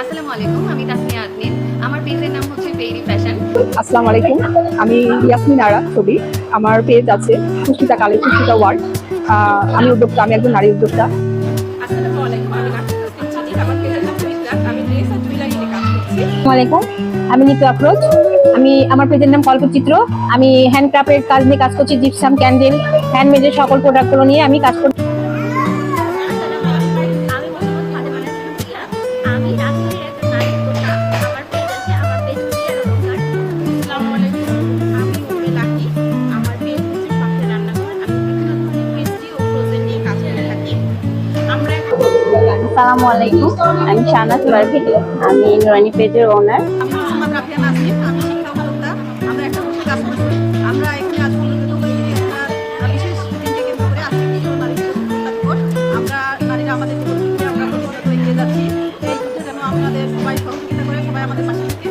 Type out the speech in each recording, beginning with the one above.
আসসালামু আলাইকুম, আমি তাসমিয়া আদমিন। আমার পেজের নাম হচ্ছে পেইরি ফ্যাশন। আসসালামু আলাইকুম, আমি ইয়াসমিন আরা ছবি। আমার পেজ আছে সুস্মিতা কালী, সুস্মিতা ওয়ার্ড। আমি উদ্যোক্তা, আমি একজন নারী উদ্যোক্তা। আসসালামু আলাইকুম, আমি নার্সিস চিনি। আমার পেজের নাম ফিকরাত। আমি ড্রেস আর জুয়েলারি নিয়ে কাজ করছি। আসসালামু আলাইকুম, আমি নিতু আফরোজ। আমার পেজের নাম কল্পচিত্র। আমি হ্যান্ডক্রাফটের কাজ নিয়ে কাজ করছি, জিপসাম, ক্যান্ডেল, হ্যান্ডমেডের সকল প্রোডাক্টগুলো নিয়ে আমি কাজ করছি। আসসালামু আলাইকুম, আমি শাহনাজ পারভীন। আমি নুরানি পেজের ওনার। আমি মোহাম্মদ রাফিয়া নাসরিন। আমি শিক্ষা উদ্যোক্তা। আমরা একটা বছর কাজ করছি। আমরা এখানে আজ পর্যন্ত করেছি একটা বিশেষ দিনকে কেন্দ্র করে আজকে বিশ্ব নারী উদ্যোক্তা দিবস। আমরা নারীরা আমাদের জীবন থেকে আমরা প্রতিনিয়ত এগিয়ে যাচ্ছি। এই যুদ্ধে যেন আমাদের সবাই সহযোগিতা করে, সবাই আমাদের পাশে থেকে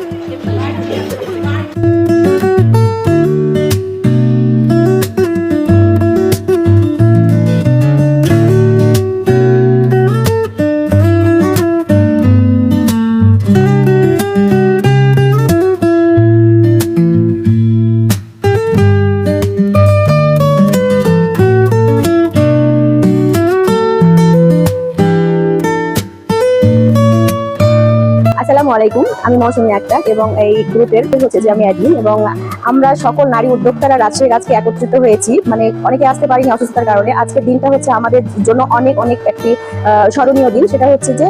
আসসালামু আলাইকুম, আমি মৌসুমী আক্তার এবং এই গ্রুপের হচ্ছে যে আমি অ্যাডমিন। এবং আমরা সকল নারী উদ্যোক্তারা রাজশাহীর আজকে একত্রিত হয়েছি, মানে অনেকে আসতে পারিনি অসুস্থতার কারণে। আজকের দিনটা হচ্ছে আমাদের জন্য অনেক অনেক একটি স্মরণীয় দিন। সেটা হচ্ছে যে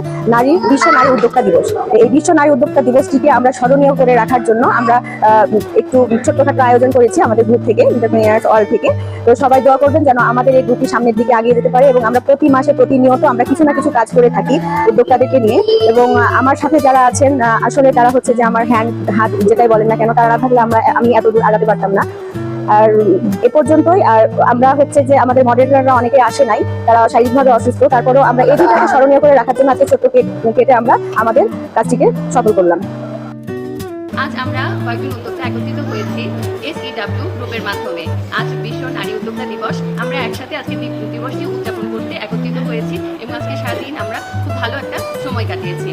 বিশ্ব নারী উদ্যোক্তা দিবস। এই বিশ্ব নারী উদ্যোক্তা দিবসটিকে আমরা স্মরণীয় করে রাখার জন্য আমরা একটু ছোট্টখাটো আয়োজন করেছি আমাদের গ্রুপ থেকে, এন্টারপ্রেনিয়ার্স অল থেকে। তো সবাই দোয়া করবেন যেন আমাদের এই গ্রুপটি সামনের দিকে এগিয়ে যেতে পারে। এবং আমরা প্রতি মাসে প্রতিনিয়ত আমরা কিছু না কিছু কাজ করে থাকি উদ্যোক্তাদেরকে নিয়ে। এবং আমার সাথে যারা আছেন আসলে তারা হচ্ছে যে আমার হাত যেটাই বলেন না কেন, তারা না থাকলে আমি এত দূর আগাতে পারতাম না। আর এ পর্যন্তই। আর আমরা হচ্ছে যে আমাদের মডেলাররা অনেকে আসে নাই, তারা শারীরিকভাবে অসুস্থ। তারপরেও আমরা এই দিনটাকে স্মরণীয় করে রাখার জন্য আজকে ছোট্ট কেটে আমরা আমাদের কাজটিকে সফল করলাম। আজ আমরা কয়েকজন উদ্যোক্তা একত্রিত হয়েছি SEW গ্রুপের মাধ্যমে। আজ বিশ্ব নারী উদ্যোক্তা দিবস। আমরা একসাথে আজকে দিবসটি উদযাপন করতে একত্রিত হয়েছি এবং আজকে সারাদিন আমরা খুব ভালো একটা সময় কাটিয়েছি।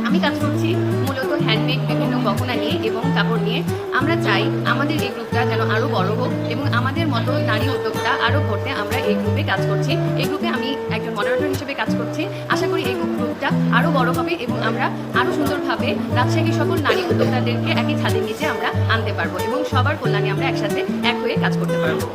আমি কাজ করছি মূলত হ্যান্ডমেড বিভিন্ন গহনা নিয়ে এবং কাপড় নিয়ে। আমরা চাই আমাদের এই গ্রুপটা যেন আরও বড় হোক এবং আমাদের মতো নারী উদ্যোক্তা আরও ভরতে আমরা এই গ্রুপে কাজ করছি। এই গ্রুপে আমি একজন মডারেটর হিসেবে কাজ করছি। আশা করি এই গ্রুপটা আরও বড় হবে এবং আমরা আরও সুন্দরভাবে রাজশাহীর সকল নারী উদ্যোক্তাদেরকে একই ছাদের নিচে আমরা আনতে পারবো এবং সবার কল্যাণে আমরা একসাথে এক হয়ে কাজ করতে পারবো।